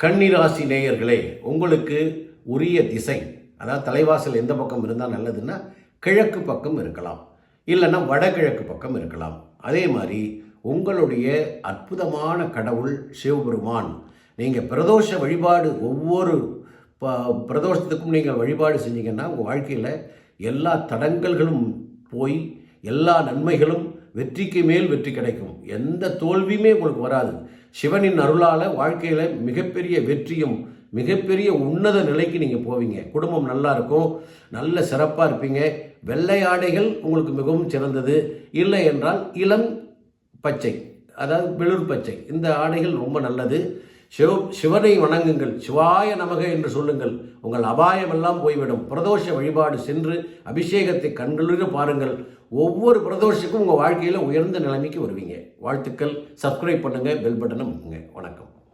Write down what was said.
கன்னிராசி நேயர்களே, உங்களுக்கு உரிய திசை, அதாவது தலைவாசல் எந்த பக்கம் இருந்தால் நல்லதுன்னா கிழக்கு பக்கம் இருக்கலாம், இல்லைன்னா வடகிழக்கு பக்கம் இருக்கலாம். அதே மாதிரி உங்களுடைய அற்புதமான கடவுள் சிவபெருமான். நீங்கள் பிரதோஷ வழிபாடு ஒவ்வொரு பிரதோஷத்துக்கும் நீங்கள் வழிபாடு செஞ்சீங்கன்னா உங்கள் வாழ்க்கையில் எல்லா தடங்கல்களும் போய் எல்லா நன்மைகளும் வெற்றிக்கு மேல் வெற்றி கிடைக்கும். எந்த தோல்வியுமே உங்களுக்கு வராது. சிவனின் அருளால் வாழ்க்கையில் மிகப்பெரிய வெற்றியும் மிகப்பெரிய உன்னத நிலைக்கு நீங்கள் போவீங்க. குடும்பம் நல்லா இருக்கும், நல்ல சிறப்பாக இருப்பீங்க. வெள்ளை ஆடைகள் உங்களுக்கு மிகவும் சிறந்தது. இல்லை என்றால் இளம் பச்சை, அதாவது வெளிர் பச்சை, இந்த ஆடைகள் ரொம்ப நல்லது. சிவனை வணங்குங்கள், சிவாய நமக என்று சொல்லுங்கள், உங்கள் அபாயமெல்லாம் போய்விடும். பிரதோஷ வழிபாடு சென்று அபிஷேகத்தை கண்களுக்கு பாருங்கள். ஒவ்வொரு பிரதோஷத்துக்கும் உங்கள் வாழ்க்கையில் உயர்ந்த நிலைமைக்கு வருவீங்க. வாழ்த்துக்கள். சப்ஸ்கிரைப் பண்ணுங்கள், பெல் பட்டனை முக்குங்க. வணக்கம்.